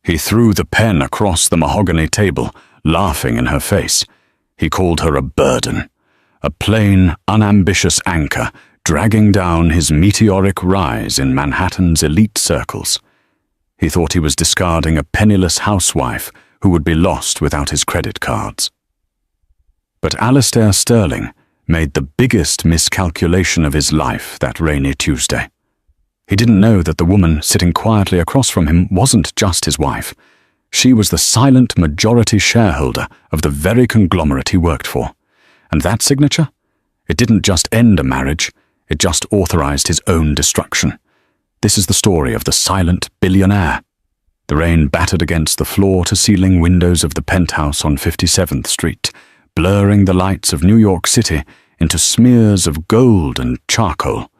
He threw the pen across the mahogany table, laughing in her face. He called her a burden, a plain, unambitious anchor dragging down his meteoric rise in Manhattan's elite circles. He thought he was discarding a penniless housewife who would be lost without his credit cards. But Alistair Sterling made the biggest miscalculation of his life that rainy Tuesday. He didn't know that the woman sitting quietly across from him wasn't just his wife. She was the silent majority shareholder of the very conglomerate he worked for. And that signature? It didn't just end a marriage, it just authorized his own destruction. This is the story of the silent billionaire. The rain battered against the floor-to-ceiling windows of the penthouse on 57th Street, blurring the lights of New York City into smears of gold and charcoal.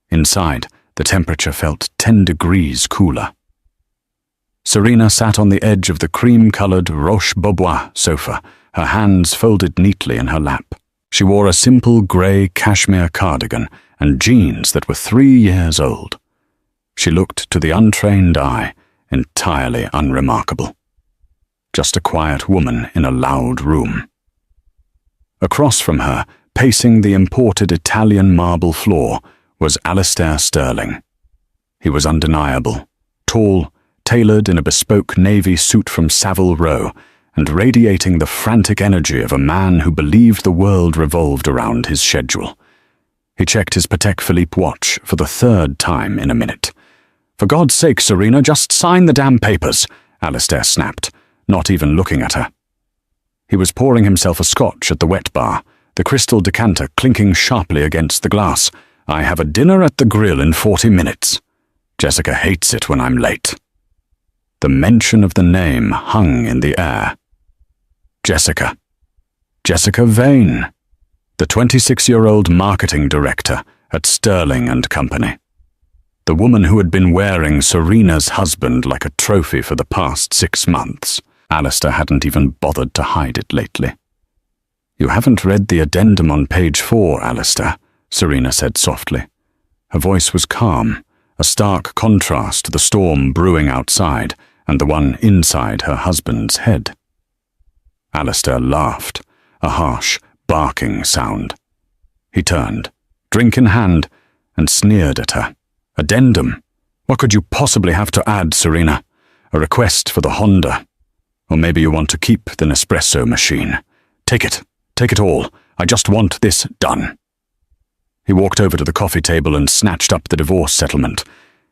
Inside, the temperature felt 10 degrees cooler. Serena sat on the edge of the cream-colored Roche-Beaubois sofa, her hands folded neatly in her lap. She wore a simple grey cashmere cardigan and jeans that were 3 years old. She looked to the untrained eye entirely unremarkable. Just a quiet woman in a loud room. Across from her, pacing the imported Italian marble floor, was Alistair Sterling. He was undeniable, tall, tailored in a bespoke navy suit from Savile Row, and radiating the frantic energy of a man who believed the world revolved around his schedule. He checked his Patek Philippe watch for the 3rd time in a minute. "For God's sake, Serena, just sign the damn papers," Alistair snapped, not even looking at her. He was pouring himself a scotch at the wet bar, the crystal decanter clinking sharply against the glass. "I have a dinner at the grill in 40 minutes. Jessica hates it when I'm late." The mention of the name hung in the air. Jessica. Jessica Vane, the 26-year-old marketing director at Sterling and Company. The woman who had been wearing Serena's husband like a trophy for the past 6 months. Alistair hadn't even bothered to hide it lately. "You haven't read the addendum on page 4, Alistair," Serena said softly. Her voice was calm, a stark contrast to the storm brewing outside and the one inside her husband's head. Alistair laughed, a harsh, barking sound. He turned, drink in hand, and sneered at her. "Addendum? What could you possibly have to add, Serena? A request for the Honda? Or maybe you want to keep the Nespresso machine. Take it all. I just want this done." He walked over to the coffee table and snatched up the divorce settlement.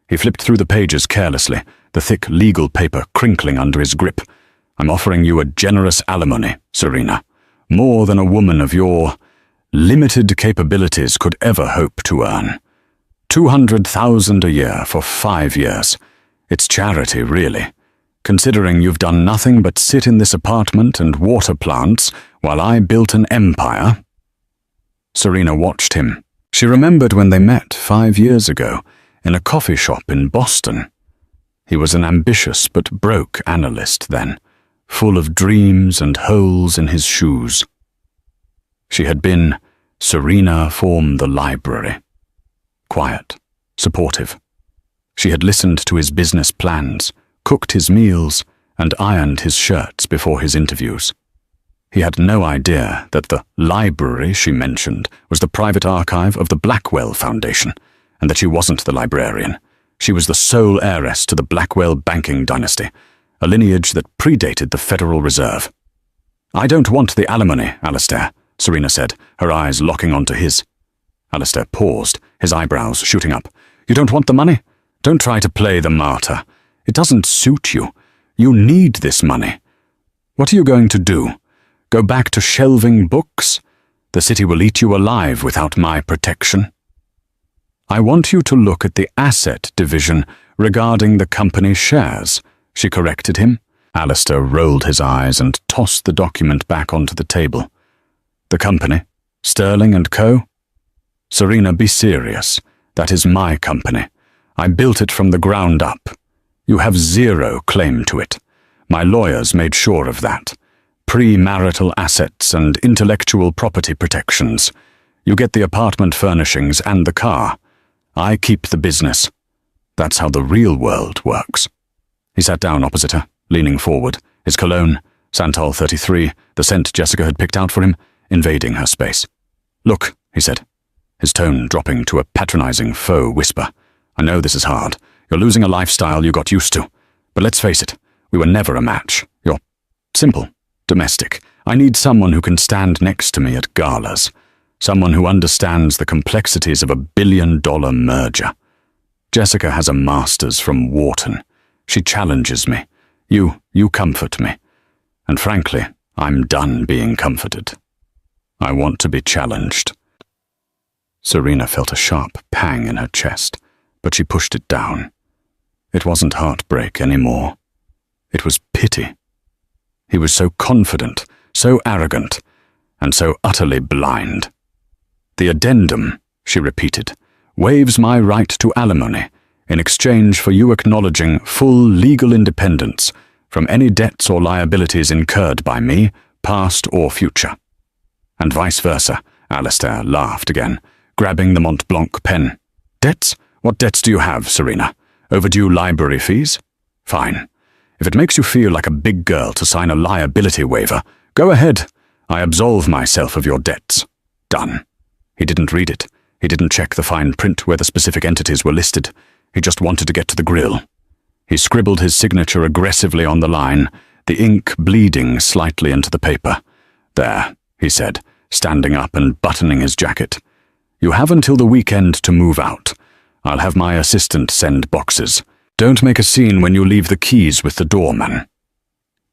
He flipped through the pages carelessly, the thick legal paper crinkling under his grip. "I'm offering you a generous alimony, Serena. More than a woman of your limited capabilities could ever hope to earn. $200,000 a year for 5 years. It's charity, really. Considering you've done nothing but sit in this apartment and water plants while I built an empire." Serena watched him. She remembered when they met 5 years ago in a coffee shop in Boston. He was an ambitious but broke analyst then, full of dreams and holes in his shoes. She had been Serena from the library. Quiet, supportive. She had listened to his business plans, cooked his meals, and ironed his shirts before his interviews. He had no idea that the library she mentioned was the private archive of the Blackwell Foundation, and that she wasn't the librarian. She was the sole heiress to the Blackwell banking dynasty, a lineage that predated the Federal Reserve. "I don't want the alimony, Alistair," Serena said, her eyes locking onto his. Alistair paused, his eyebrows shooting up. "You don't want the money? Don't try to play the martyr. It doesn't suit you. You need this money. What are you going to do? Go back to shelving books? The city will eat you alive without my protection." "I want you to look at the asset division regarding the company's shares," she corrected him. Alistair rolled his eyes and tossed the document back onto the table. "The company? Sterling and Co.? Serena, be serious. That is my company. I built it from the ground up. You have zero claim to it. My lawyers made sure of that. Premarital assets and intellectual property protections. You get the apartment furnishings and the car. I keep the business. That's how the real world works." He sat down opposite her, leaning forward, his cologne, Santal 33, the scent Jessica had picked out for him, invading her space. "Look," he said, his tone dropping to a patronizing faux whisper. "I know this is hard. You're losing a lifestyle you got used to. But let's face it, we were never a match. You're simple, domestic. I need someone who can stand next to me at galas. Someone who understands the complexities of a billion-dollar merger. Jessica has a master's from Wharton. She challenges me. You comfort me. And frankly, I'm done being comforted. I want to be challenged." Serena felt a sharp pang in her chest, but she pushed it down. It wasn't heartbreak anymore. It was pity. He was so confident, so arrogant, and so utterly blind. "The addendum," she repeated, "waives my right to alimony in exchange for you acknowledging full legal independence from any debts or liabilities incurred by me, past or future." And vice versa, Alistair laughed again, grabbing the Mont Blanc pen. "Debts? What debts do you have, Serena? Overdue library fees? Fine. If it makes you feel like a big girl to sign a liability waiver, go ahead. I absolve myself of your debts. Done." He didn't read it. He didn't check the fine print where the specific entities were listed. He just wanted to get to the grill. He scribbled his signature aggressively on the line, the ink bleeding slightly into the paper. "There," he said, standing up and buttoning his jacket. "You have until the weekend to move out. I'll have my assistant send boxes. Don't make a scene when you leave the keys with the doorman."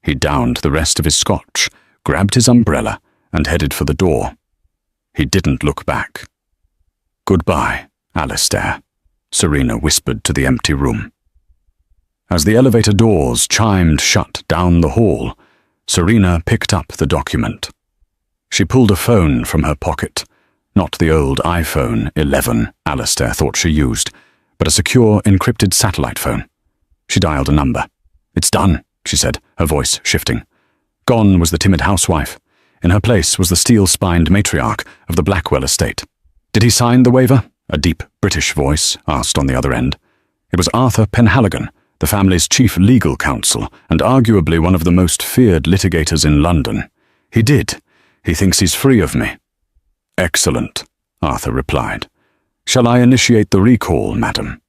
He downed the rest of his scotch, grabbed his umbrella, and headed for the door. He didn't look back. "Goodbye, Alistair," Serena whispered to the empty room. As the elevator doors chimed shut down the hall, Serena picked up the document. She pulled a phone from her pocket, not the old iPhone 11 Alistair thought she used, but a secure, encrypted satellite phone. She dialed a number. "It's done," she said, her voice shifting. Gone was the timid housewife. In her place was the steel-spined matriarch of the Blackwell estate. "Did he sign the waiver?" a deep British voice asked on the other end. It was Arthur Penhaligon, the family's chief legal counsel and arguably one of the most feared litigators in London. "He did. He thinks he's free of me." "Excellent," Arthur replied. "Shall I initiate the recall, madam?"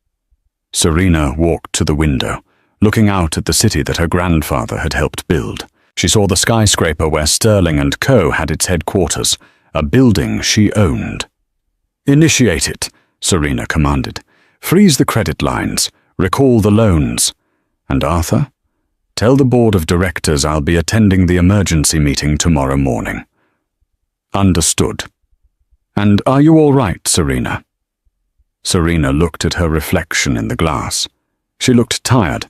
Serena walked to the window, looking out at the city that her grandfather had helped build. She saw the skyscraper where Sterling & Co. had its headquarters, a building she owned. "Initiate it," Serena commanded. "Freeze the credit lines, recall the loans. And Arthur, tell the board of directors I'll be attending the emergency meeting tomorrow morning." "Understood. And are you all right, Serena?" Serena looked at her reflection in the glass. She looked tired,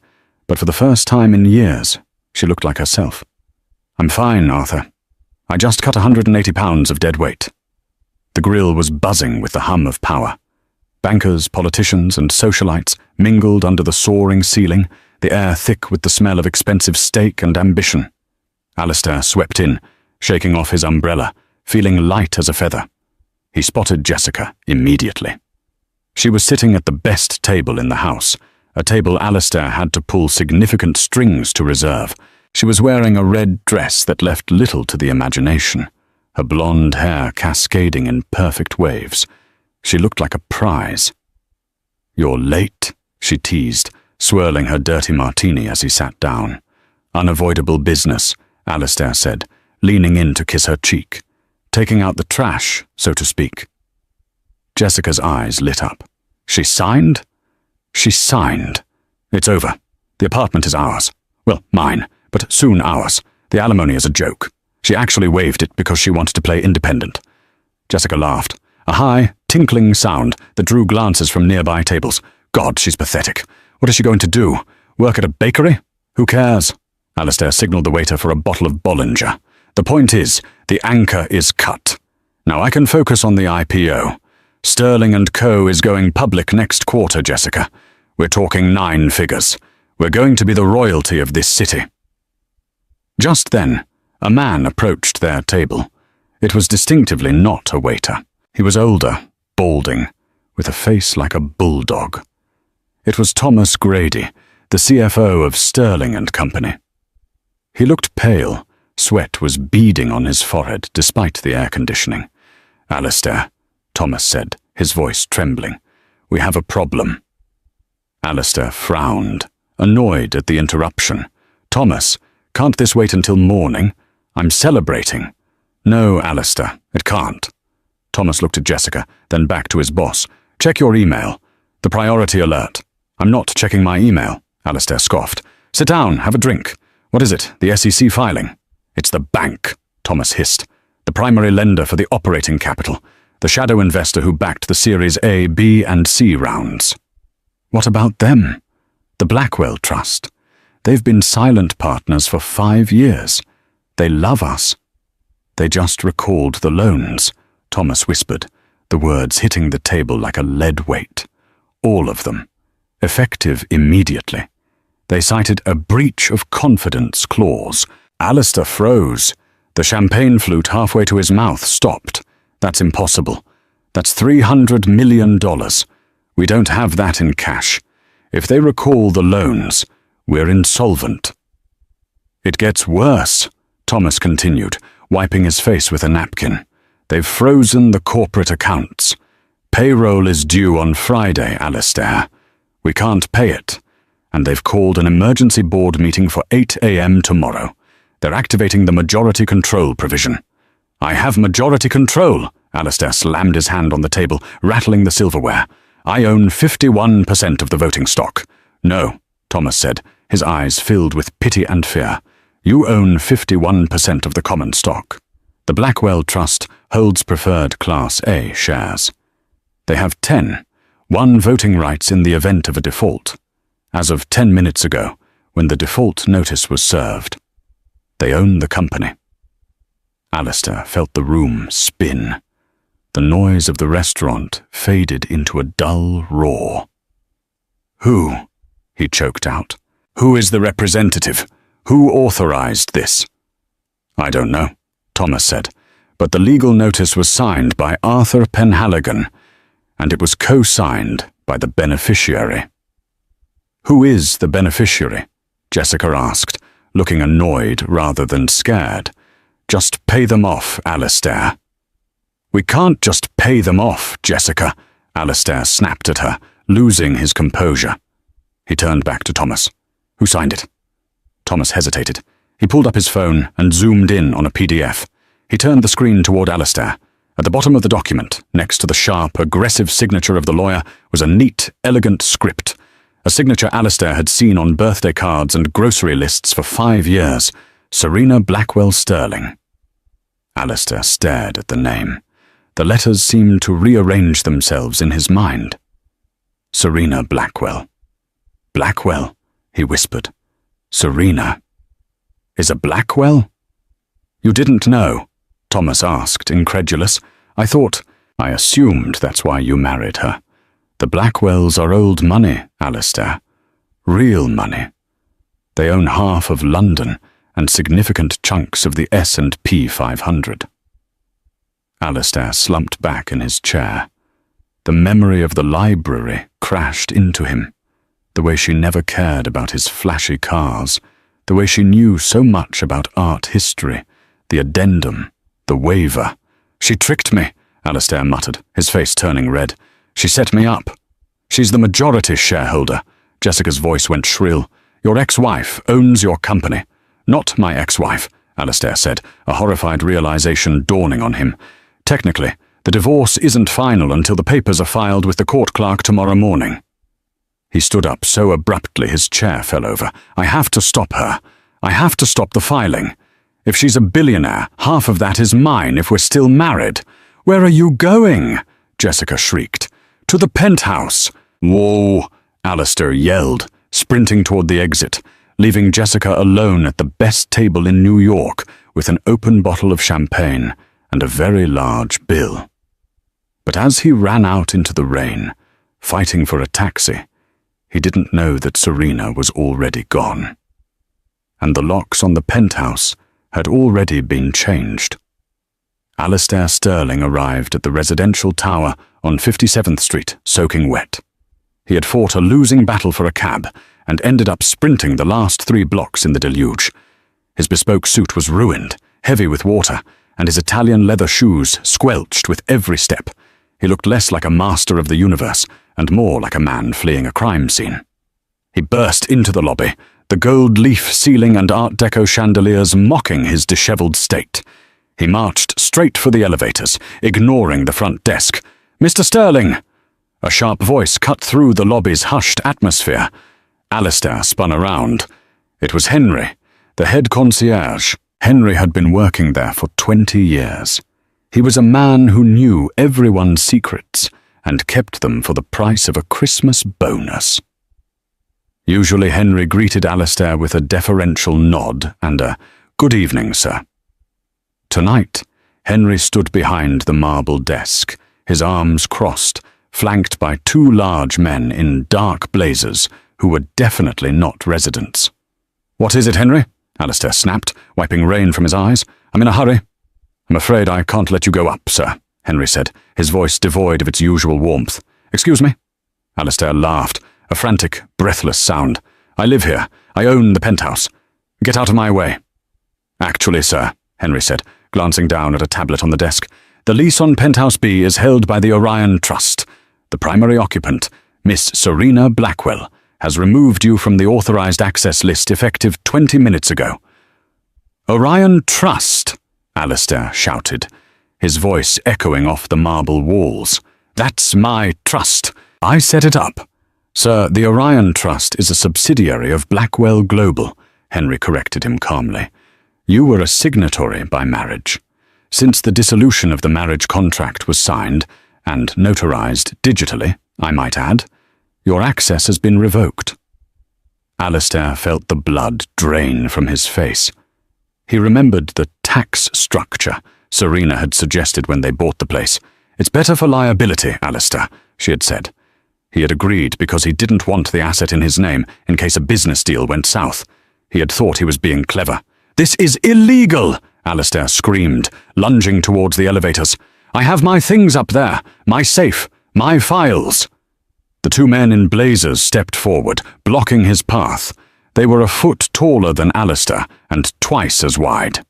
but for the first time in years, she looked like herself. "I'm fine, Arthur. I just cut 180 pounds of dead weight." The grill was buzzing with the hum of power. Bankers, politicians, and socialites mingled under the soaring ceiling, the air thick with the smell of expensive steak and ambition. Alistair swept in, shaking off his umbrella, feeling light as a feather. He spotted Jessica immediately. She was sitting at the best table in the house, a table Alistair had to pull significant strings to reserve. She was wearing a red dress that left little to the imagination, her blonde hair cascading in perfect waves. She looked like a prize. "You're late," she teased, swirling her dirty martini as he sat down. "Unavoidable business," Alistair said, leaning in to kiss her cheek. "Taking out the trash, so to speak." Jessica's eyes lit up. "She signed?" "She signed. It's over. The apartment is ours. Well, mine, but soon ours. The alimony is a joke. She actually waived it because she wanted to play independent." Jessica laughed, a high, tinkling sound that drew glances from nearby tables. "God, she's pathetic. What is she going to do? Work at a bakery? Who cares?" Alistair signaled the waiter for a bottle of Bollinger. "The point is, the anchor is cut. Now I can focus on the IPO. Sterling & Co. is going public next quarter, Jessica. We're talking 9 figures. We're going to be the royalty of this city." Just then, a man approached their table. It was distinctively not a waiter. He was older, balding, with a face like a bulldog. It was Thomas Grady, the CFO of Sterling and Company. He looked pale. Sweat was beading on his forehead despite the air conditioning. "Alistair," Thomas said, his voice trembling, "we have a problem." Alistair frowned, annoyed at the interruption. "Thomas, can't this wait until morning? I'm celebrating." "No, Alistair, it can't." Thomas looked at Jessica, then back to his boss. "Check your email. The priority alert." "I'm not checking my email," Alistair scoffed. "Sit down, have a drink. What is it, the SEC filing?" "It's the bank," Thomas hissed. "The primary lender for the operating capital. The shadow investor who backed the Series A, B, and C rounds." "What about them?" "The Blackwell Trust. They've been silent partners for 5 years. They love us." "They just recalled the loans," Thomas whispered, the words hitting the table like a lead weight. "All of them. Effective immediately. They cited a breach of confidence clause." Alistair froze. The champagne flute halfway to his mouth stopped. "That's impossible. That's $300 million. We don't have that in cash. If they recall the loans, we're insolvent." "It gets worse," Thomas continued, wiping his face with a napkin. "They've frozen the corporate accounts. Payroll is due on Friday, Alistair. We can't pay it. And they've called an emergency board meeting for 8 a.m. tomorrow. They're activating the majority control provision." "I have majority control," Alistair slammed his hand on the table, rattling the silverware. "I own 51% of the voting stock." "No," Thomas said, his eyes filled with pity and fear. "You own 51% of the common stock. The Blackwell Trust holds preferred Class A shares. They have 1 voting rights in the event of a default, as of 10 minutes ago, when the default notice was served. They own the company." Alistair felt the room spin. The noise of the restaurant faded into a dull roar. "Who?" he choked out. "Who is the representative? Who authorized this?" "I don't know," Thomas said, "but the legal notice was signed by Arthur Penhaligon, and it was co-signed by the beneficiary." "Who is the beneficiary?" Jessica asked, looking annoyed rather than scared. "Just pay them off, Alistair." "We can't just pay them off, Jessica," Alistair snapped at her, losing his composure. He turned back to Thomas. "Who signed it?" Thomas hesitated. He pulled up his phone and zoomed in on a PDF. He turned the screen toward Alistair. At the bottom of the document, next to the sharp, aggressive signature of the lawyer, was a neat, elegant script. A signature Alistair had seen on birthday cards and grocery lists for 5 years. Serena Blackwell Sterling. Alistair stared at the name. The letters seemed to rearrange themselves in his mind. Serena Blackwell. "Blackwell," he whispered. "Serena. Is a Blackwell?" "You didn't know?" Thomas asked, incredulous. I assumed that's why you married her. The Blackwells are old money, Alistair. Real money. They own half of London and significant chunks of the S&P 500. Alistair slumped back in his chair. The memory of the library crashed into him. The way she never cared about his flashy cars. The way she knew so much about art history. The addendum. The waiver. "She tricked me," Alistair muttered, his face turning red. "She set me up." "She's the majority shareholder." Jessica's voice went shrill. "Your ex-wife owns your company." "Not my ex-wife," Alistair said, a horrified realization dawning on him. "Technically, the divorce isn't final until the papers are filed with the court clerk tomorrow morning." He stood up so abruptly his chair fell over. "I have to stop her. I have to stop the filing. If she's a billionaire, half of that is mine if we're still married." "Where are you going?" Jessica shrieked. "To the penthouse." "Whoa," Alistair yelled, sprinting toward the exit, leaving Jessica alone at the best table in New York with an open bottle of champagne and a very large bill. But as he ran out into the rain, fighting for a taxi, he didn't know that Serena was already gone. And the locks on the penthouse had already been changed. Alistair Sterling arrived at the residential tower on 57th Street, soaking wet. He had fought a losing battle for a cab, and ended up sprinting the last 3 blocks in the deluge. His bespoke suit was ruined, heavy with water, and his Italian leather shoes squelched with every step. He looked less like a master of the universe and more like a man fleeing a crime scene. He burst into the lobby, the gold leaf ceiling and Art Deco chandeliers mocking his disheveled state. He marched straight for the elevators, ignoring the front desk. "Mr. Sterling!" A sharp voice cut through the lobby's hushed atmosphere. Alistair spun around. It was Henry, the head concierge. Henry had been working there for 20 years. He was a man who knew everyone's secrets and kept them for the price of a Christmas bonus. Usually Henry greeted Alistair with a deferential nod and a "Good evening, sir." Tonight, Henry stood behind the marble desk, his arms crossed, flanked by 2 large men in dark blazers who were definitely not residents. "What is it, Henry?" Alistair snapped, wiping rain from his eyes. "I'm in a hurry." "I'm afraid I can't let you go up, sir," Henry said, his voice devoid of its usual warmth. "Excuse me?" Alistair laughed, a frantic, breathless sound. "I live here. I own the penthouse. Get out of my way." "Actually, sir," Henry said, glancing down at a tablet on the desk, "the lease on Penthouse B is held by the Orion Trust. The primary occupant, Miss Serena Blackwell, has removed you from the authorized access list effective 20 minutes ago." "Orion Trust?" Alistair shouted, his voice echoing off the marble walls. "That's my trust. I set it up." "Sir, the Orion Trust is a subsidiary of Blackwell Global," Henry corrected him calmly. "You were a signatory by marriage. Since the dissolution of the marriage contract was signed, and notarized digitally, I might add, your access has been revoked." Alistair felt the blood drain from his face. He remembered the tax structure Serena had suggested when they bought the place. "It's better for liability, Alistair," she had said. He had agreed because he didn't want the asset in his name in case a business deal went south. He had thought he was being clever. "This is illegal!" Alistair screamed, lunging towards the elevators. "I have my things up there, my safe, my files." The 2 men in blazers stepped forward, blocking his path. They were a foot taller than Alistair and twice as wide.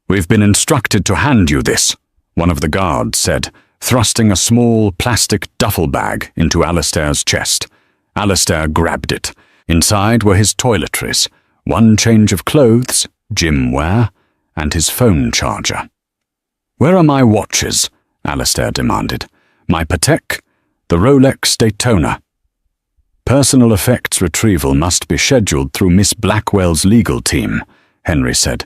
"We've been instructed to hand you this," one of the guards said, thrusting a small plastic duffel bag into Alistair's chest. Alistair grabbed it. Inside were his toiletries, 1 change of clothes, gym wear, and his phone charger. "Where are my watches?" Alistair demanded. "My Patek, the Rolex Daytona." "Personal effects retrieval must be scheduled through Miss Blackwell's legal team," Henry said.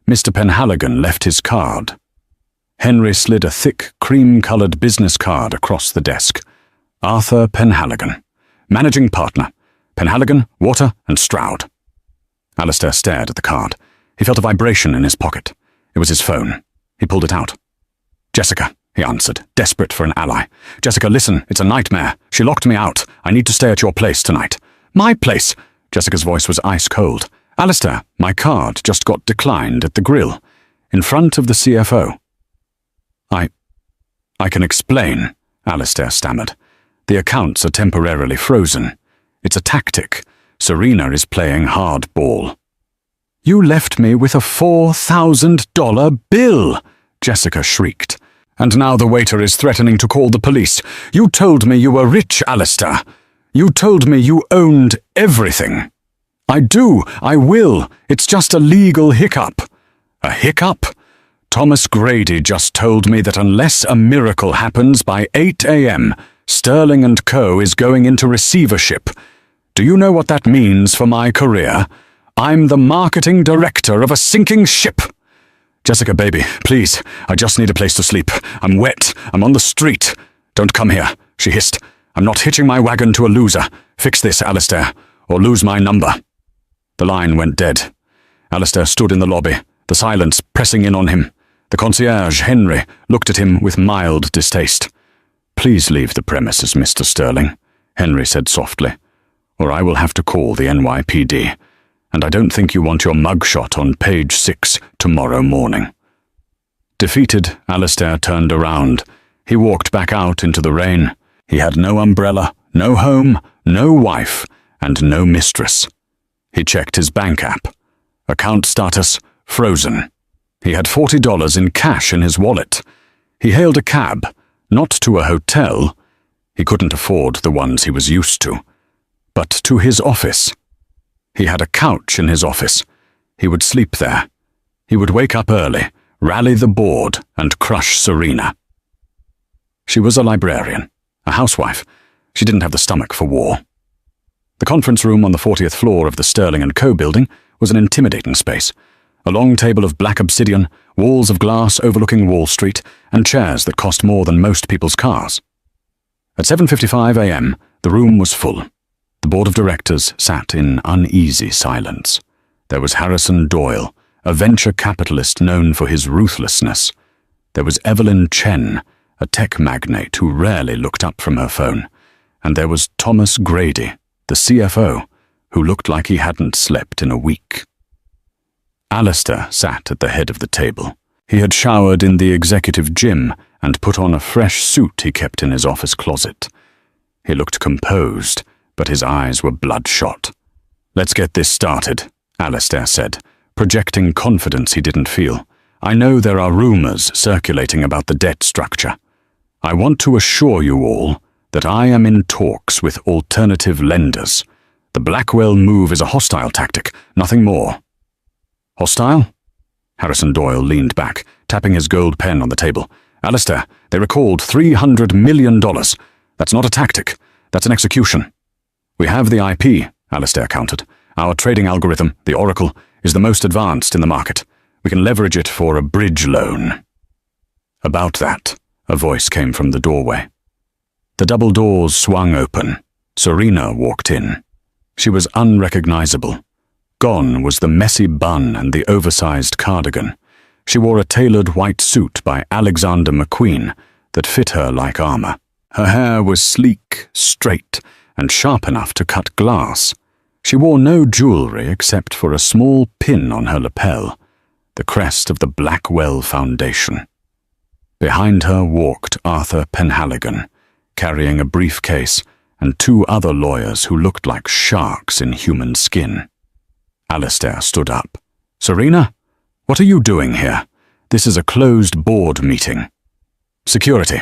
"Mr. Penhaligon left his card." Henry slid a thick, cream-colored business card across the desk. "Arthur Penhaligon, managing partner, Penhaligon, Water and Stroud." Alistair stared at the card. He felt a vibration in his pocket. It was his phone. He pulled it out. "Jessica," he answered, desperate for an ally. "Jessica, listen, it's a nightmare. She locked me out. I need to stay at your place tonight." "My place?" Jessica's voice was ice cold. "Alistair, my card just got declined at the grill, in front of the CFO." I can explain," Alistair stammered. "The accounts are temporarily frozen. It's a tactic. Serena is playing hardball." "You left me with a $4,000 bill!" Jessica shrieked. "And now the waiter is threatening to call the police. You told me you were rich, Alistair. You told me you owned everything." "I do. I will. It's just a legal hiccup." "A hiccup? Thomas Grady just told me that unless a miracle happens by 8 a.m., Sterling & Co. is going into receivership. Do you know what that means for my career? I'm the marketing director of a sinking ship." "Jessica, baby, please, I just need a place to sleep. I'm wet. I'm on the street." "Don't come here," she hissed. "I'm not hitching my wagon to a loser. Fix this, Alistair, or lose my number." The line went dead. Alistair stood in the lobby, the silence pressing in on him. The concierge, Henry, looked at him with mild distaste. "Please leave the premises, Mr. Sterling," Henry said softly, "or I will have to call the NYPD, and I don't think you want your mugshot on page 6 tomorrow morning." Defeated, Alistair turned around. He walked back out into the rain. He had no umbrella, no home, no wife, and no mistress. He checked his bank app. Account status frozen. He had $40 in cash in his wallet. He hailed a cab, not to a hotel. He couldn't afford the ones he was used to, but to his office. He had a couch in his office. He would sleep there. He would wake up early, rally the board, and crush Serena. She was a librarian, a housewife. She didn't have the stomach for war. The conference room on the 40th floor of the Sterling & Co. building was an intimidating space. A long table of black obsidian, walls of glass overlooking Wall Street, and chairs that cost more than most people's cars. At 7:55 a.m., the room was full. The board of directors sat in uneasy silence. There was Harrison Doyle, a venture capitalist known for his ruthlessness. There was Evelyn Chen, a tech magnate who rarely looked up from her phone. And there was Thomas Grady, the CFO, who looked like he hadn't slept in a week. Alistair sat at the head of the table. He had showered in the executive gym and put on a fresh suit he kept in his office closet. He looked composed, but his eyes were bloodshot. "Let's get this started," Alistair said, projecting confidence he didn't feel. "I know there are rumors circulating about the debt structure. I want to assure you all that I am in talks with alternative lenders. The Blackwell move is a hostile tactic, nothing more." "Hostile?" Harrison Doyle leaned back, tapping his gold pen on the table. "Alistair, they recalled $300 million. That's not a tactic. That's an execution." "We have the IP," Alistair countered. "Our trading algorithm, the Oracle, is the most advanced in the market. We can leverage it for a bridge loan." "About that," a voice came from the doorway. The double doors swung open. Serena walked in. She was unrecognizable. Gone was the messy bun and the oversized cardigan. She wore a tailored white suit by Alexander McQueen that fit her like armor. Her hair was sleek, straight, and sharp enough to cut glass. She wore no jewelry except for a small pin on her lapel, the crest of the Blackwell Foundation. Behind her walked Arthur Penhaligon, carrying a briefcase and two other lawyers who looked like sharks in human skin. Alistair stood up. "Serena? What are you doing here? This is a closed board meeting." "Security."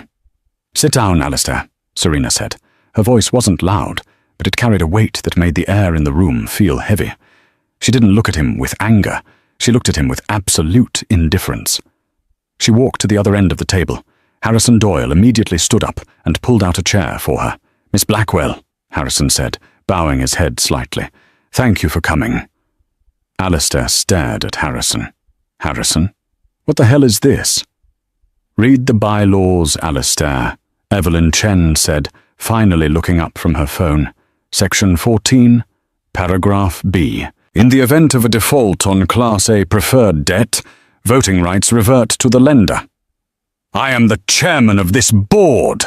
"Sit down, Alistair," Serena said. Her voice wasn't loud, but it carried a weight that made the air in the room feel heavy. She didn't look at him with anger. She looked at him with absolute indifference. She walked to the other end of the table. Harrison Doyle immediately stood up and pulled out a chair for her. "Miss Blackwell," Harrison said, bowing his head slightly. "Thank you for coming." Alistair stared at Harrison. "Harrison? What the hell is this?" "Read the bylaws, Alistair," Evelyn Chen said, finally looking up from her phone. "Section 14, paragraph B. In the event of a default on Class A preferred debt, voting rights revert to the lender." "I am the chairman of this board!"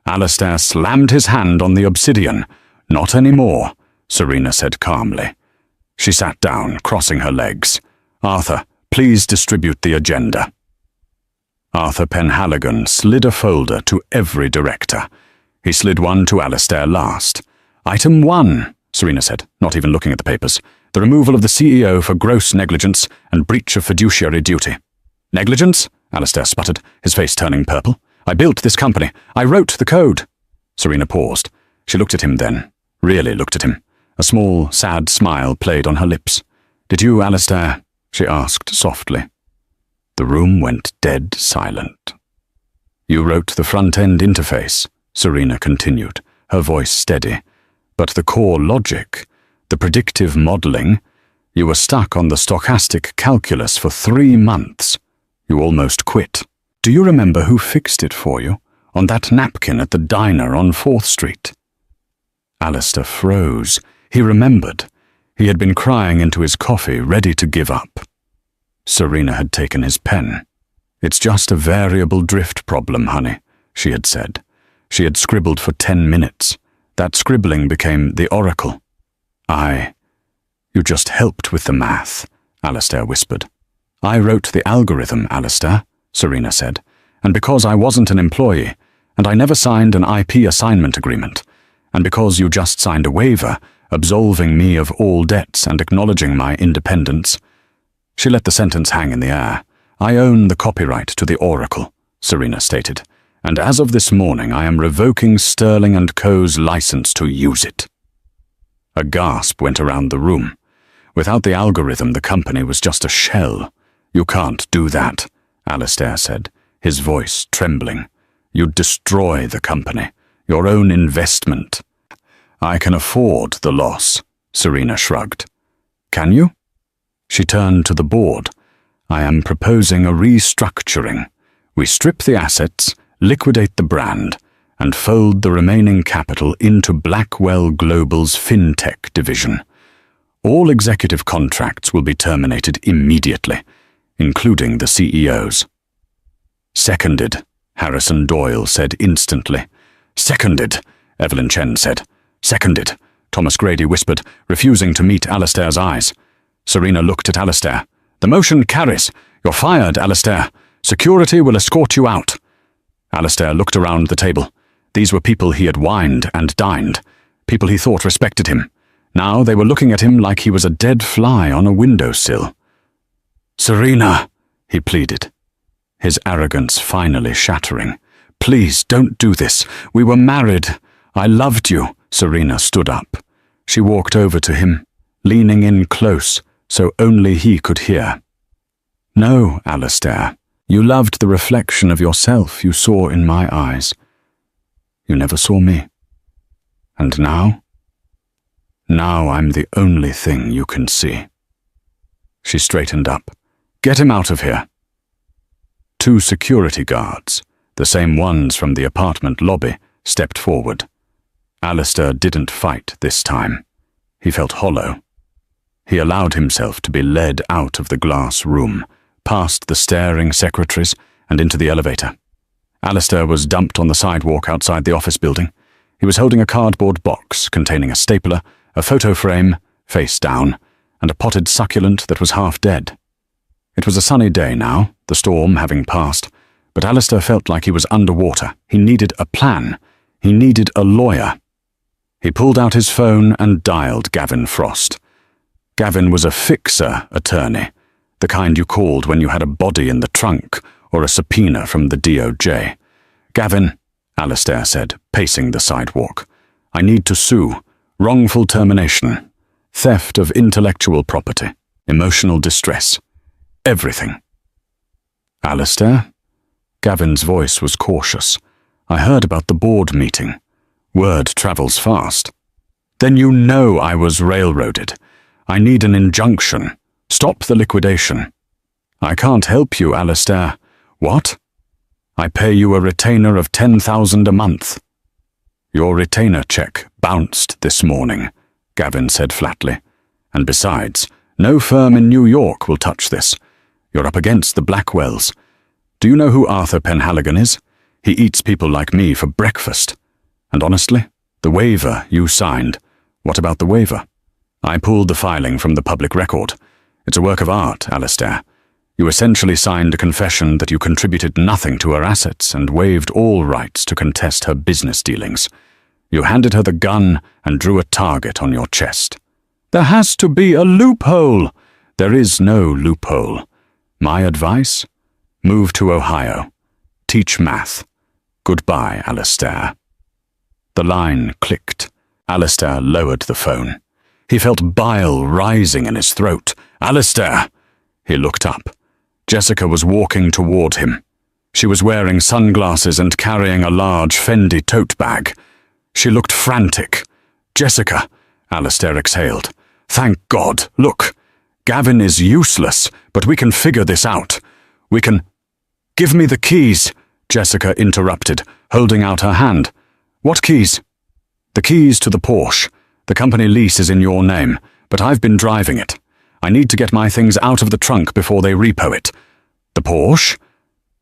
Alistair slammed his hand on the obsidian. "Not anymore," Serena said calmly. She sat down, crossing her legs. "Arthur, please distribute the agenda." Arthur Penhaligon slid a folder to every director. He slid one to Alistair last. "Item 1, Serena said, not even looking at the papers. "The removal of the CEO for gross negligence and breach of fiduciary duty." "Negligence?" Alistair sputtered, his face turning purple. "I built this company. I wrote the code." Serena paused. She looked at him then, really looked at him. A small, sad smile played on her lips. "Did you, Alistair?" she asked softly. The room went dead silent. "You wrote the front-end interface," Serena continued, her voice steady. "But the core logic, the predictive modeling, you were stuck on the stochastic calculus for 3 months. You almost quit. Do you remember who fixed it for you, on that napkin at the diner on 4th Street?" Alistair froze. He remembered. He had been crying into his coffee, ready to give up. Serena had taken his pen. "It's just a variable drift problem, honey," she had said. She had scribbled for 10 minutes. That scribbling became the oracle. You just helped with the math," Alistair whispered. "I wrote the algorithm, Alistair," Serena said, "and because I wasn't an employee, and I never signed an IP assignment agreement, and because you just signed a waiver, absolving me of all debts and acknowledging my independence. She let the sentence hang in the air. I own the copyright to the Oracle, Serena stated, and as of this morning I am revoking Sterling & Co.'s license to use it. A gasp went around the room. Without the algorithm, the company was just a shell. You can't do that, Alastair said, his voice trembling. You'd destroy the company, your own investment. I can afford the loss, Serena shrugged. Can you? She turned to the board. I am proposing a restructuring. We strip the assets, liquidate the brand, and fold the remaining capital into Blackwell Global's FinTech division. All executive contracts will be terminated immediately, including the CEO's. Seconded, Harrison Doyle said instantly. Seconded, Evelyn Chen said. Seconded, Thomas Grady whispered, refusing to meet Alastair's eyes. Serena looked at Alastair. The motion carries. You're fired, Alastair. Security will escort you out. Alastair looked around the table. These were people he had wined and dined, people he thought respected him. Now they were looking at him like he was a dead fly on a windowsill. Serena, he pleaded, his arrogance finally shattering. Please, don't do this. We were married. I loved you. Serena stood up. She walked over to him, leaning in close so only he could hear. No, Alastair. You loved the reflection of yourself you saw in my eyes. You never saw me. And now? Now I'm the only thing you can see. She straightened up. Get him out of here. 2 security guards, the same ones from the apartment lobby, stepped forward. Alastair didn't fight this time. He felt hollow. He allowed himself to be led out of the glass room, past the staring secretaries and into the elevator. Alastair was dumped on the sidewalk outside the office building. He was holding a cardboard box containing a stapler, a photo frame, face down, and a potted succulent that was half dead. It was a sunny day now, the storm having passed, but Alastair felt like he was underwater. He needed a plan. He needed a lawyer. He pulled out his phone and dialed Gavin Frost. Gavin was a fixer attorney, the kind you called when you had a body in the trunk or a subpoena from the DOJ. Gavin, Alastair said, pacing the sidewalk, I need to sue. Wrongful termination, theft of intellectual property, emotional distress, everything. Alastair? Gavin's voice was cautious. I heard about the board meeting. Word travels fast. Then you know I was railroaded. I need an injunction. Stop the liquidation. I can't help you, Alastair. What? I pay you a retainer of $10,000 a month. Your retainer check bounced this morning, Gavin said flatly. And besides, no firm in New York will touch this. You're up against the Blackwells. Do you know who Arthur Penhaligon is? He eats people like me for breakfast. And honestly, the waiver you signed, what about the waiver? I pulled the filing from the public record. It's a work of art, Alastair. You essentially signed a confession that you contributed nothing to her assets and waived all rights to contest her business dealings. You handed her the gun and drew a target on your chest. There has to be a loophole. There is no loophole. My advice? Move to Ohio. Teach math. Goodbye, Alastair. The line clicked. Alastair lowered the phone. He felt bile rising in his throat. Alastair! He looked up. Jessica was walking toward him. She was wearing sunglasses and carrying a large Fendi tote bag. She looked frantic. Jessica, Alastair exhaled. Thank God. Look, Gavin is useless, but we can figure this out. We can... Give me the keys, Jessica interrupted, holding out her hand. What keys? The keys to the Porsche. The company lease is in your name, but I've been driving it. I need to get my things out of the trunk before they repo it. The Porsche?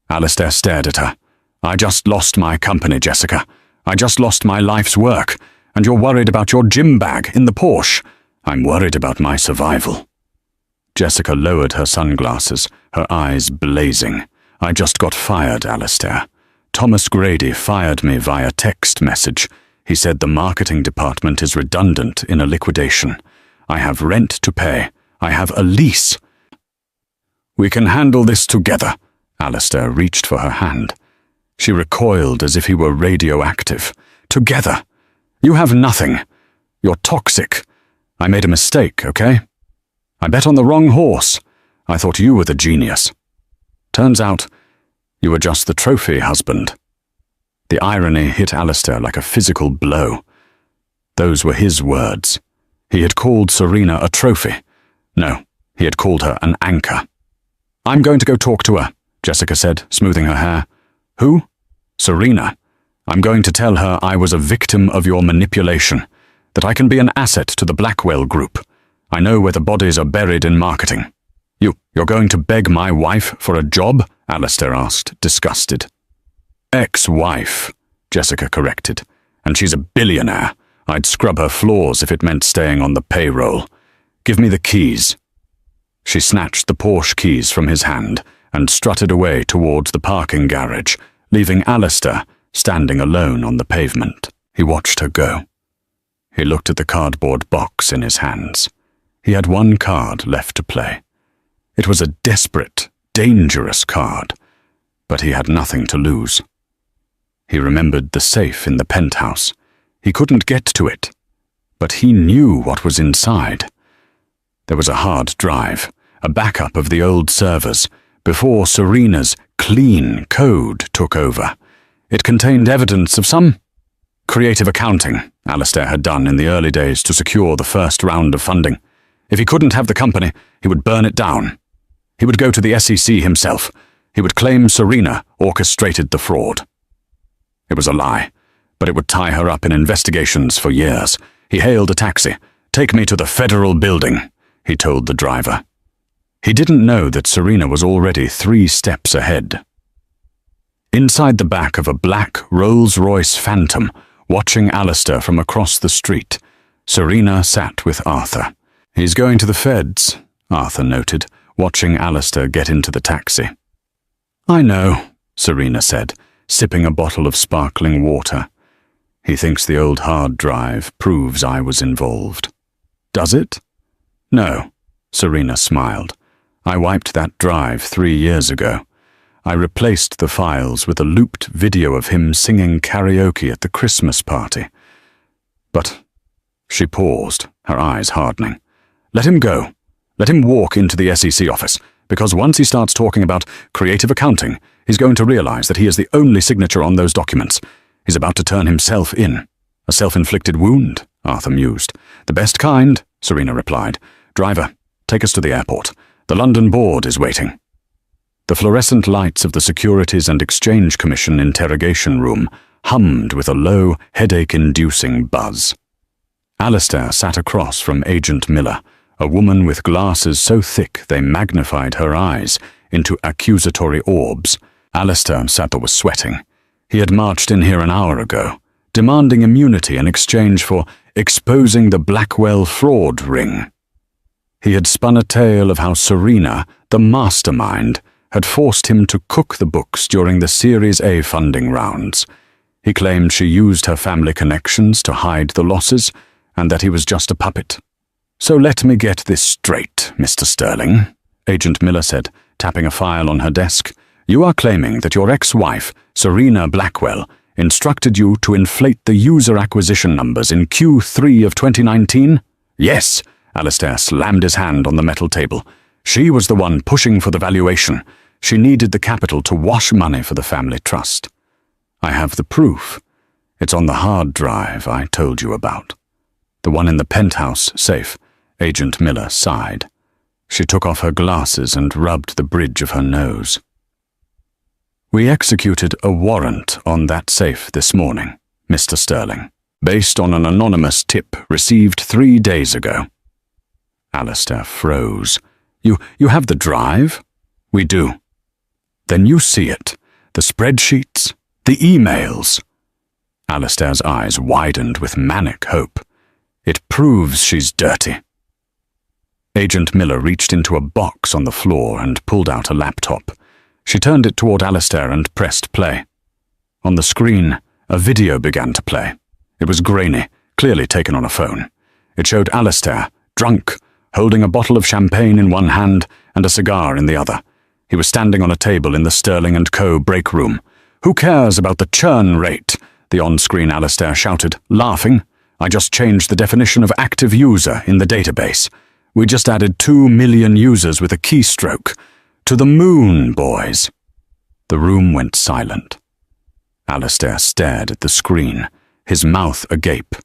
Alastair stared at her. I just lost my company, Jessica. I just lost my life's work, and you're worried about your gym bag in the Porsche. I'm worried about my survival. Jessica lowered her sunglasses, her eyes blazing. I just got fired, Alastair. Thomas Grady fired me via text message. He said the marketing department is redundant in a liquidation. I have rent to pay. I have a lease. We can handle this together. Alistair reached for her hand. She recoiled as if he were radioactive. Together. You have nothing. You're toxic. I made a mistake, okay? I bet on the wrong horse. I thought you were the genius. Turns out, you were just the trophy husband. The irony hit Alistair like a physical blow. Those were his words. He had called Serena a trophy. No, he had called her an anchor. I'm going to go talk to her, Jessica said, smoothing her hair. Who? Serena. I'm going to tell her I was a victim of your manipulation, that I can be an asset to the Blackwell Group. I know where the bodies are buried in marketing. You're going to beg my wife for a job? Alistair asked, disgusted. Ex-wife, Jessica corrected. And she's a billionaire. I'd scrub her floors if it meant staying on the payroll. Give me the keys. She snatched the Porsche keys from his hand and strutted away towards the parking garage, leaving Alistair standing alone on the pavement. He watched her go. He looked at the cardboard box in his hands. He had one card left to play. It was a desperate, dangerous card, but he had nothing to lose. He remembered the safe in the penthouse. He couldn't get to it, but he knew what was inside. There was a hard drive, a backup of the old servers, before Serena's clean code took over. It contained evidence of some creative accounting Alistair had done in the early days to secure the first round of funding. If he couldn't have the company, he would burn it down. He would go to the SEC himself. He would claim Serena orchestrated the fraud. It was a lie, but it would tie her up in investigations for years. He hailed a taxi. Take me to the federal building, he told the driver. He didn't know that Serena was already 3 steps ahead. Inside the back of a black Rolls-Royce Phantom, watching Alistair from across the street, Serena sat with Arthur. He's going to the feds, Arthur noted, watching Alistair get into the taxi. I know, Serena said, sipping a bottle of sparkling water. He thinks the old hard drive proves I was involved. Does it? No, Serena smiled. I wiped that drive 3 years ago. I replaced the files with a looped video of him singing karaoke at the Christmas party. But she paused, her eyes hardening. Let him go. Let him walk into the SEC office, because once he starts talking about creative accounting, he's going to realize that he is the only signature on those documents. He's about to turn himself in. A self-inflicted wound, Arthur mused. The best kind, Serena replied. Driver, take us to the airport. The London board is waiting. The fluorescent lights of the Securities and Exchange Commission interrogation room hummed with a low, headache-inducing buzz. Alistair sat across from Agent Miller, a woman with glasses so thick they magnified her eyes into accusatory orbs. Alistair was sweating. He had marched in here an hour ago, demanding immunity in exchange for exposing the Blackwell fraud ring. He had spun a tale of how Serena, the mastermind, had forced him to cook the books during the Series A funding rounds. He claimed she used her family connections to hide the losses, and that he was just a puppet. So let me get this straight, Mr. Sterling, Agent Miller said, tapping a file on her desk. You are claiming that your ex-wife, Serena Blackwell, instructed you to inflate the user acquisition numbers in Q3 of 2019? Yes, Alistair slammed his hand on the metal table. She was the one pushing for the valuation. She needed the capital to wash money for the family trust. I have the proof. It's on the hard drive I told you about. The one in the penthouse safe. Agent Miller sighed. She took off her glasses and rubbed the bridge of her nose. We executed a warrant on that safe this morning, Mr. Sterling, based on an anonymous tip received 3 days ago. Alistair froze. You have the drive? We do. Then you see it. The spreadsheets, the emails. Alistair's eyes widened with manic hope. It proves she's dirty. Agent Miller reached into a box on the floor and pulled out a laptop. She turned it toward Alistair and pressed play. On the screen, a video began to play. It was grainy, clearly taken on a phone. It showed Alistair, drunk, holding a bottle of champagne in one hand and a cigar in the other. He was standing on a table in the Sterling & Co. break room. "Who cares about the churn rate?" the on-screen Alistair shouted, laughing. "I just changed the definition of active user in the database. We just added 2 million users with a keystroke. To the moon, boys." The room went silent. Alistair stared at the screen, his mouth agape.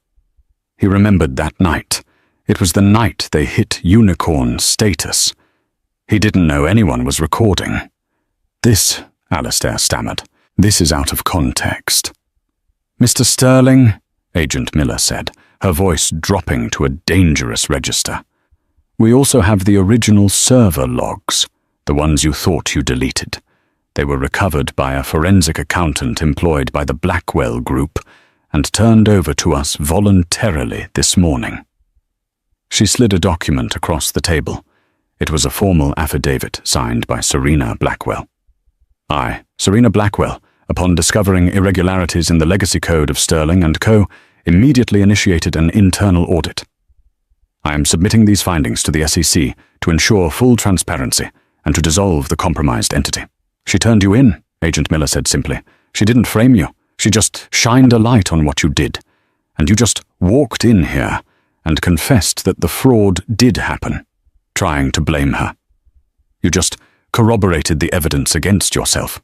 He remembered that night. It was the night they hit unicorn status. He didn't know anyone was recording. "This," Alistair stammered, "this is out of context." "Mr. Sterling," Agent Miller said, her voice dropping to a dangerous register. "We also have the original server logs, the ones you thought you deleted. They were recovered by a forensic accountant employed by the Blackwell Group and turned over to us voluntarily this morning." She slid a document across the table. It was a formal affidavit signed by Serena Blackwell. "I, Serena Blackwell, upon discovering irregularities in the legacy code of Sterling & Co., immediately initiated an internal audit. I am submitting these findings to the SEC to ensure full transparency and to dissolve the compromised entity." "She turned you in," Agent Miller said simply. "She didn't frame you. She just shined a light on what you did. And you just walked in here and confessed that the fraud did happen, trying to blame her. You just corroborated the evidence against yourself."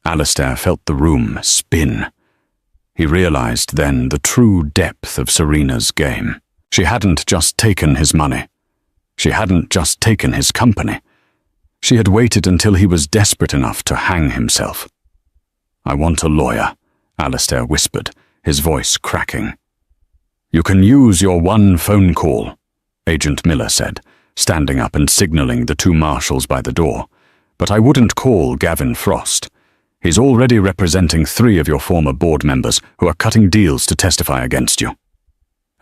Alistair felt the room spin. He realized then the true depth of Serena's game. She hadn't just taken his money. She hadn't just taken his company. She had waited until he was desperate enough to hang himself. "I want a lawyer," Alistair whispered, his voice cracking. "You can use your one phone call," Agent Miller said, standing up and signaling the two marshals by the door. "But I wouldn't call Gavin Frost. He's already representing 3 of your former board members who are cutting deals to testify against you."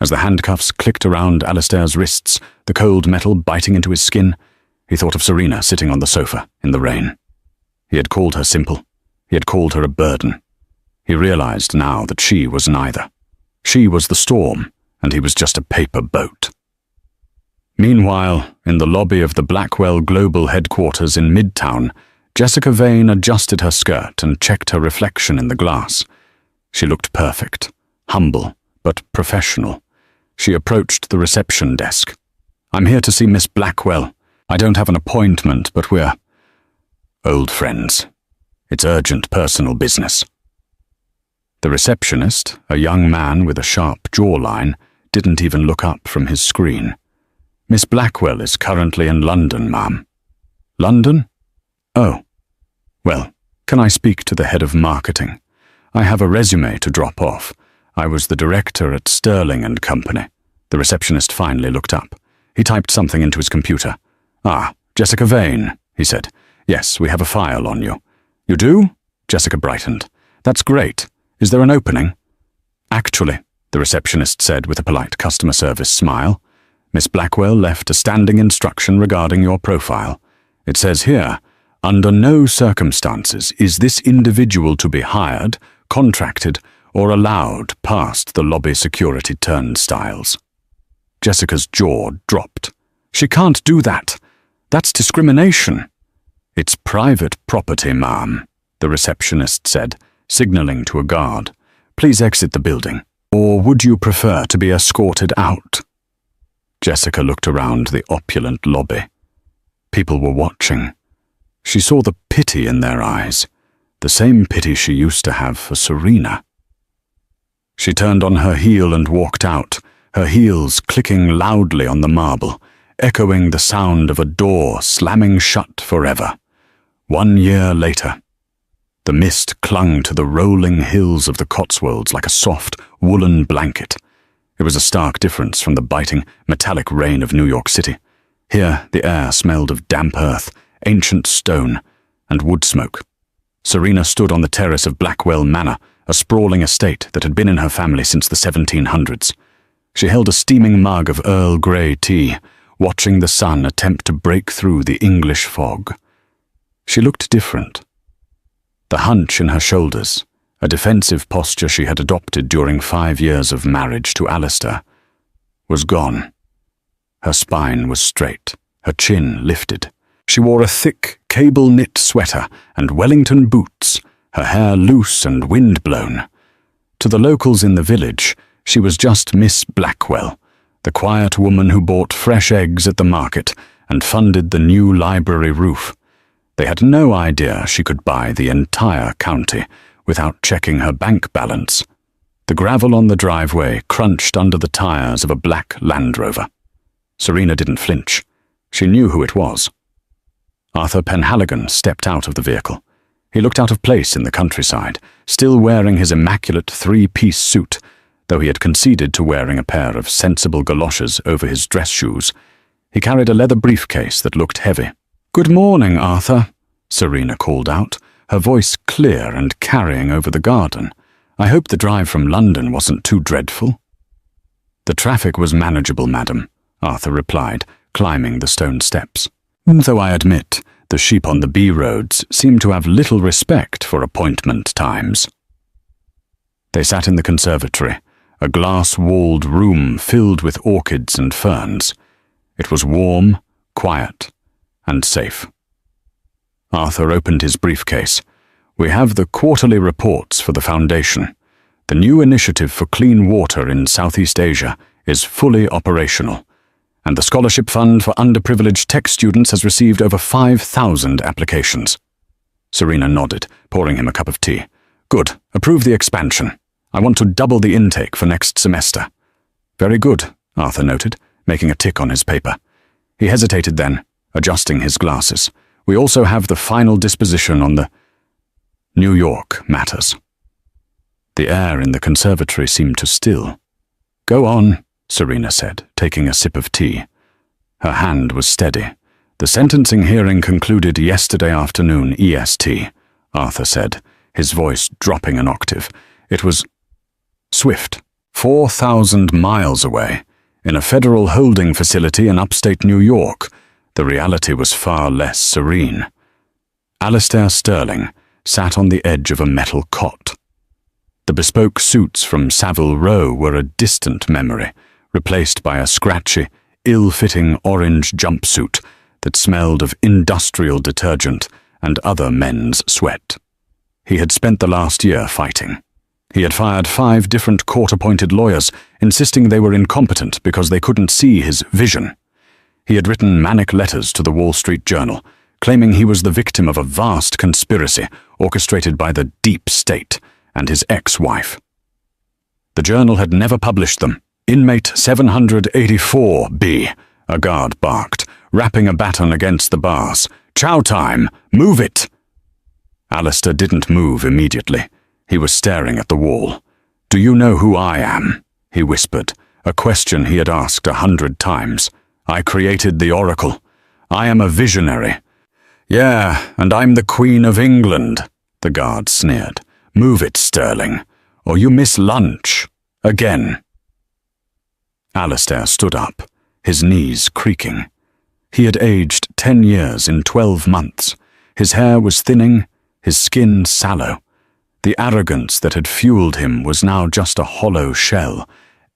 As the handcuffs clicked around Alistair's wrists, the cold metal biting into his skin, he thought of Serena sitting on the sofa in the rain. He had called her simple. He had called her a burden. He realized now that she was neither. She was the storm, and he was just a paper boat. Meanwhile, in the lobby of the Blackwell Global headquarters in Midtown, Jessica Vane adjusted her skirt and checked her reflection in the glass. She looked perfect, humble, but professional. She approached the reception desk. "I'm here to see Miss Blackwell. I don't have an appointment, but we're old friends. It's urgent personal business." The receptionist, a young man with a sharp jawline, didn't even look up from his screen. "Miss Blackwell is currently in London, ma'am." "London? Oh. Well, can I speak to the head of marketing? I have a resume to drop off. I was the director at Sterling & Company." The receptionist finally looked up. He typed something into his computer. "Ah, Jessica Vane," he said. "Yes, we have a file on you." "You do?" Jessica brightened. "That's great. Is there an opening?" "Actually," the receptionist said with a polite customer service smile, "Miss Blackwell left a standing instruction regarding your profile. It says here, 'Under no circumstances is this individual to be hired, contracted, or allowed past the lobby security turnstiles.'" Jessica's jaw dropped. "She can't do that. That's discrimination." "It's private property, ma'am," the receptionist said, signaling to a guard. "Please exit the building. Or would you prefer to be escorted out?" Jessica looked around the opulent lobby. People were watching. She saw the pity in their eyes, the same pity she used to have for Serena. She turned on her heel and walked out, her heels clicking loudly on the marble, echoing the sound of a door slamming shut forever. 1 year later, the mist clung to the rolling hills of the Cotswolds like a soft, woolen blanket. It was a stark difference from the biting, metallic rain of New York City. Here, the air smelled of damp earth, ancient stone, and wood smoke. Serena stood on the terrace of Blackwell Manor, a sprawling estate that had been in her family since the 1700s. She held a steaming mug of Earl Grey tea, watching the sun attempt to break through the English fog. She looked different. The hunch in her shoulders, a defensive posture she had adopted during 5 years of marriage to Alistair, was gone. Her spine was straight, her chin lifted. She wore a thick, cable-knit sweater and Wellington boots, her hair loose and wind-blown. To the locals in the village, she was just Miss Blackwell, the quiet woman who bought fresh eggs at the market and funded the new library roof. They had no idea she could buy the entire county without checking her bank balance. The gravel on the driveway crunched under the tires of a black Land Rover. Serena didn't flinch. She knew who it was. Arthur Penhaligon stepped out of the vehicle. He looked out of place in the countryside, still wearing his immaculate 3-piece suit, though he had conceded to wearing a pair of sensible galoshes over his dress shoes. He carried a leather briefcase that looked heavy. "Good morning, Arthur," Serena called out, her voice clear and carrying over the garden. "I hope the drive from London wasn't too dreadful." "The traffic was manageable, madam," Arthur replied, climbing the stone steps. "Though I admit, the sheep on the B roads seem to have little respect for appointment times." They sat in the conservatory, a glass-walled room filled with orchids and ferns. It was warm, quiet, and safe. Arthur opened his briefcase. "We have the quarterly reports for the Foundation. The new initiative for clean water in Southeast Asia is fully operational, and the Scholarship Fund for Underprivileged Tech Students has received over 5,000 applications." Serena nodded, pouring him a cup of tea. "Good. Approve the expansion. I want to double the intake for next semester." "Very good," Arthur noted, making a tick on his paper. He hesitated then, adjusting his glasses. "We also have the final disposition on the New York matters." The air in the conservatory seemed to still. "Go on," Serena said, taking a sip of tea. Her hand was steady. "The sentencing hearing concluded yesterday afternoon EST," Arthur said, his voice dropping an octave. "It was swift, 4,000 miles away, in a federal holding facility in upstate New York. The reality was far less serene. Alistair Sterling sat on the edge of a metal cot. The bespoke suits from Savile Row were a distant memory, replaced by a scratchy, ill-fitting orange jumpsuit that smelled of industrial detergent and other men's sweat. He had spent the last year fighting. He had fired 5 different court-appointed lawyers, insisting they were incompetent because they couldn't see his vision. He had written manic letters to the Wall Street Journal, claiming he was the victim of a vast conspiracy orchestrated by the deep state and his ex-wife. The journal had never published them. "Inmate 784B, a guard barked, rapping a baton against the bars. "Chow time! Move it!" Alistair didn't move immediately. He was staring at the wall. "Do you know who I am?" he whispered, a question he had asked 100 times. "I created the Oracle. I am a visionary." "Yeah, and I'm the Queen of England," the guard sneered. "Move it, Sterling, or you miss lunch. Again." Alistair stood up, his knees creaking. He had aged 10 years in 12 months. His hair was thinning, his skin sallow. The arrogance that had fueled him was now just a hollow shell,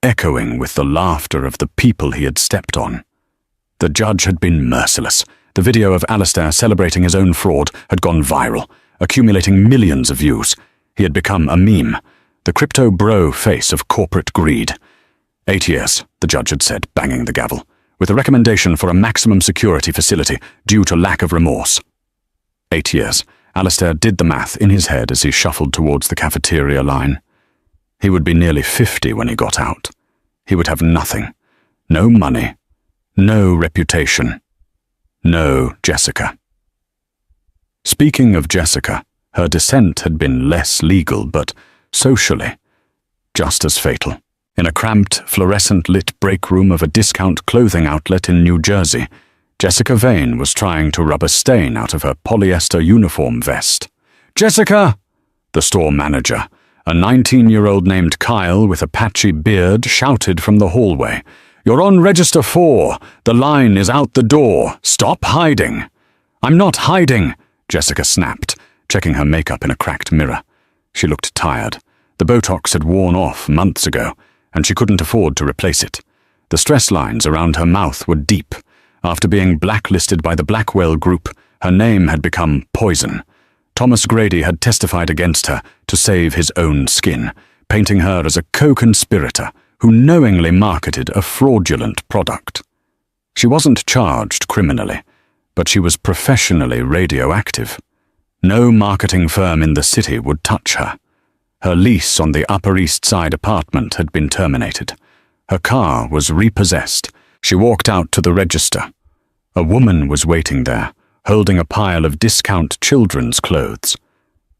echoing with the laughter of the people he had stepped on. The judge had been merciless. The video of Alistair celebrating his own fraud had gone viral, accumulating millions of views. He had become a meme, the crypto bro face of corporate greed. 8 years, the judge had said, banging the gavel, with a recommendation for a maximum security facility due to lack of remorse. 8 years. Alistair did the math in his head as he shuffled towards the cafeteria line. He would be nearly 50 when he got out. He would have nothing. No money. No reputation. No Jessica. Speaking of Jessica, her descent had been less legal, but socially just as fatal. In a cramped, fluorescent-lit break room of a discount clothing outlet in New Jersey, Jessica Vane was trying to rub a stain out of her polyester uniform vest. "Jessica!" The store manager, a 19-year-old named Kyle with a patchy beard, shouted from the hallway. "You're on register 4. The line is out the door. Stop hiding." "I'm not hiding," Jessica snapped, checking her makeup in a cracked mirror. She looked tired. The Botox had worn off months ago, and she couldn't afford to replace it. The stress lines around her mouth were deep. After being blacklisted by the Blackwell Group, her name had become poison. Thomas Grady had testified against her to save his own skin, painting her as a co-conspirator who knowingly marketed a fraudulent product. She wasn't charged criminally, but she was professionally radioactive. No marketing firm in the city would touch her. Her lease on the Upper East Side apartment had been terminated. Her car was repossessed. She walked out to the register. A woman was waiting there, holding a pile of discount children's clothes.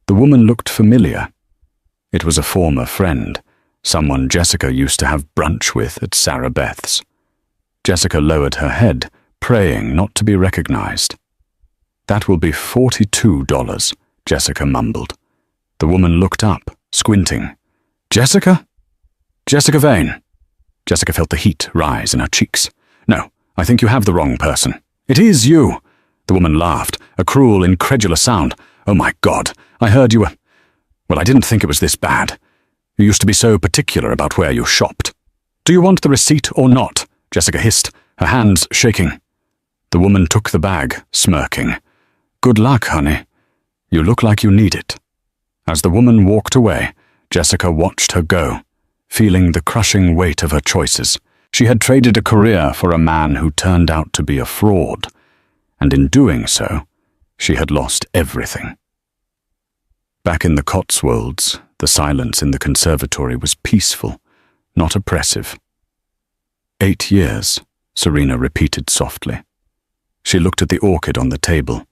The woman looked familiar. It was a former friend, someone Jessica used to have brunch with at Sarah Beth's. Jessica lowered her head, praying not to be recognized. "That will be $42, Jessica mumbled. The woman looked up, squinting. "Jessica? Jessica Vane." Jessica felt the heat rise in her cheeks. "No, I think you have the wrong person." "It is you." The woman laughed, a cruel, incredulous sound. "Oh my God, I heard you were... Well, I didn't think it was this bad. You used to be so particular about where you shopped." "Do you want the receipt or not?" Jessica hissed, her hands shaking. The woman took the bag, smirking. "Good luck, honey. You look like you need it." As the woman walked away, Jessica watched her go, feeling the crushing weight of her choices. She had traded a career for a man who turned out to be a fraud, and in doing so, she had lost everything. Back in the Cotswolds, the silence in the conservatory was peaceful, not oppressive. 8 years, Serena repeated softly. She looked at the orchid on the table.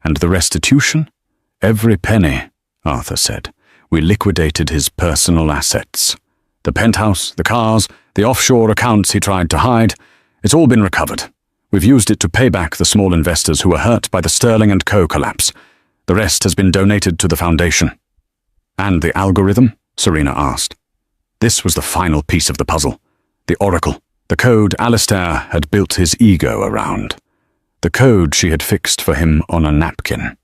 "And the restitution?" "Every penny," Arthur said. "We liquidated his personal assets. The penthouse, the cars, the offshore accounts he tried to hide. It's all been recovered. We've used it to pay back the small investors who were hurt by the Sterling & Co. collapse. The rest has been donated to the foundation." "And the algorithm?" Serena asked. This was the final piece of the puzzle. The oracle, the code Alistair had built his ego around. The code she had fixed for him on a napkin.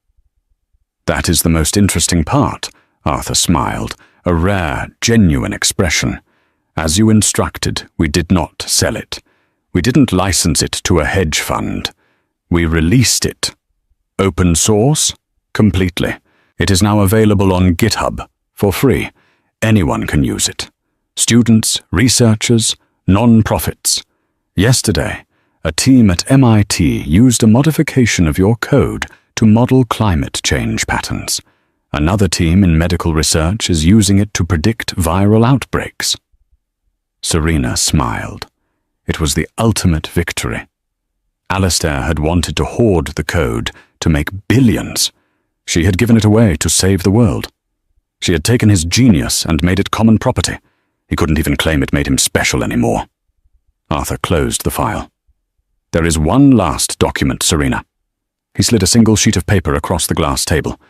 "That is the most interesting part," Arthur smiled, a rare, genuine expression. "As you instructed, we did not sell it. We didn't license it to a hedge fund. We released it. Open source? Completely. It is now available on GitHub, for free. Anyone can use it. Students, researchers, non-profits. Yesterday, a team at MIT used a modification of your code to model climate change patterns. Another team in medical research is using it to predict viral outbreaks." Serena smiled. It was the ultimate victory. Alistair had wanted to hoard the code to make billions. She had given it away to save the world. She had taken his genius and made it common property. He couldn't even claim it made him special anymore. Arthur closed the file. "There is one last document, Serena." He slid a single sheet of paper across the glass table.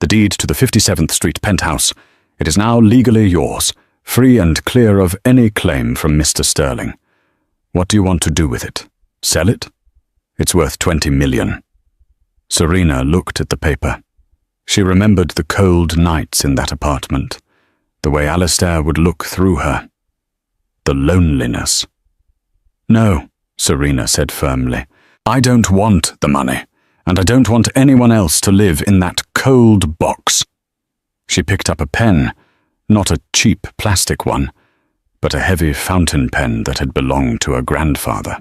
"The deed to the 57th Street penthouse. It is now legally yours, free and clear of any claim from Mr. Sterling. What do you want to do with it? Sell it? It's worth $20 million. Serena looked at the paper. She remembered the cold nights in that apartment, the way Alistair would look through her. The loneliness. "No," Serena said firmly. "I don't want the money, and I don't want anyone else to live in that cold box." She picked up a pen, not a cheap plastic one, but a heavy fountain pen that had belonged to her grandfather.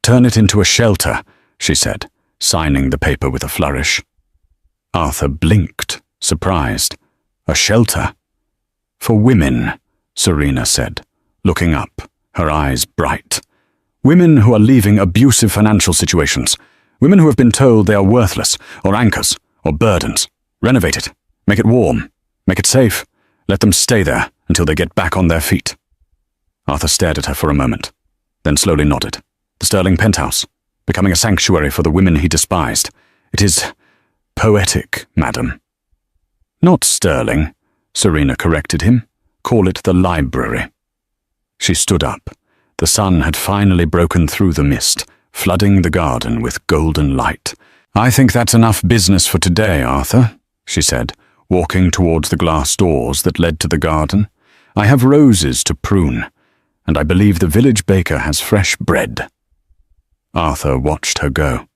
"Turn it into a shelter," she said, signing the paper with a flourish. Arthur blinked, surprised. "A shelter?" "For women," Serena said, looking up, her eyes bright. "Women who are leaving abusive financial situations. Women who have been told they are worthless, or anchors, or burdens. Renovate it. Make it warm. Make it safe. Let them stay there until they get back on their feet." Arthur stared at her for a moment, then slowly nodded. "The Sterling penthouse, becoming a sanctuary for the women he despised. It is poetic, madam." "Not Sterling," Serena corrected him. "Call it the library." She stood up. The sun had finally broken through the mist, flooding the garden with golden light. "I think that's enough business for today, Arthur," she said, walking towards the glass doors that led to the garden. "I have roses to prune, and I believe the village baker has fresh bread." Arthur watched her go.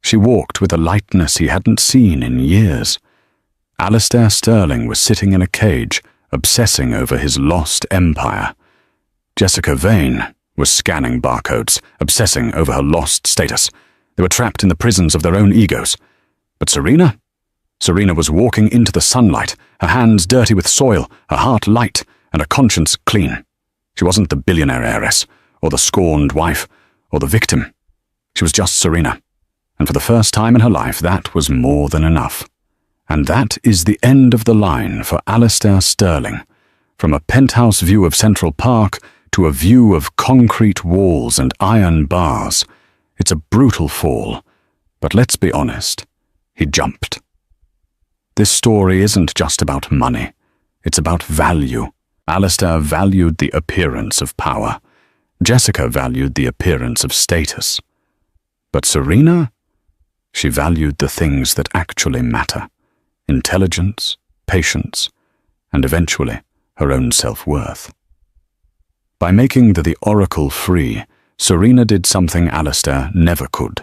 She walked with a lightness he hadn't seen in years. Alistair Sterling was sitting in a cage, obsessing over his lost empire. Jessica Vane was scanning barcodes, obsessing over her lost status. They were trapped in the prisons of their own egos. But Serena? Serena was walking into the sunlight, her hands dirty with soil, her heart light, and her conscience clean. She wasn't the billionaire heiress, or the scorned wife, or the victim. She was just Serena. And for the first time in her life, that was more than enough. And that is the end of the line for Alistair Sterling. From a penthouse view of Central Park to a view of concrete walls and iron bars. It's a brutal fall, but let's be honest, he jumped. This story isn't just about money. It's about value. Alistair valued the appearance of power. Jessica valued the appearance of status. But Serena? She valued the things that actually matter. Intelligence, patience, and eventually her own self-worth. By making the Oracle free, Serena did something Alistair never could.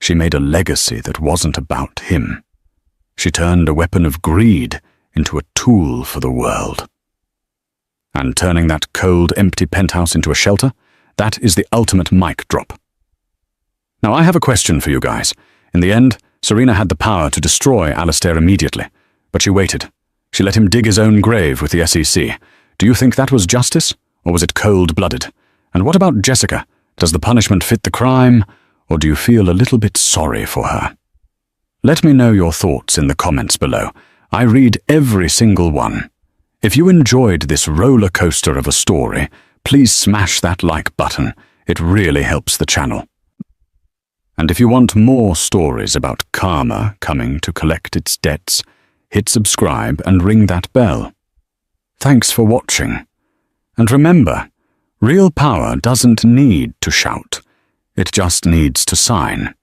She made a legacy that wasn't about him. She turned a weapon of greed into a tool for the world. And turning that cold, empty penthouse into a shelter, that is the ultimate mic drop. Now I have a question for you guys. In the end, Serena had the power to destroy Alistair immediately, but she waited. She let him dig his own grave with the SEC. Do you think that was justice, or was it cold-blooded? And what about Jessica? Does the punishment fit the crime, or do you feel a little bit sorry for her? Let me know your thoughts in the comments below. I read every single one. If you enjoyed this roller coaster of a story, please smash that like button. It really helps the channel. And if you want more stories about karma coming to collect its debts, hit subscribe and ring that bell. Thanks for watching. And remember, real power doesn't need to shout. It just needs to sign.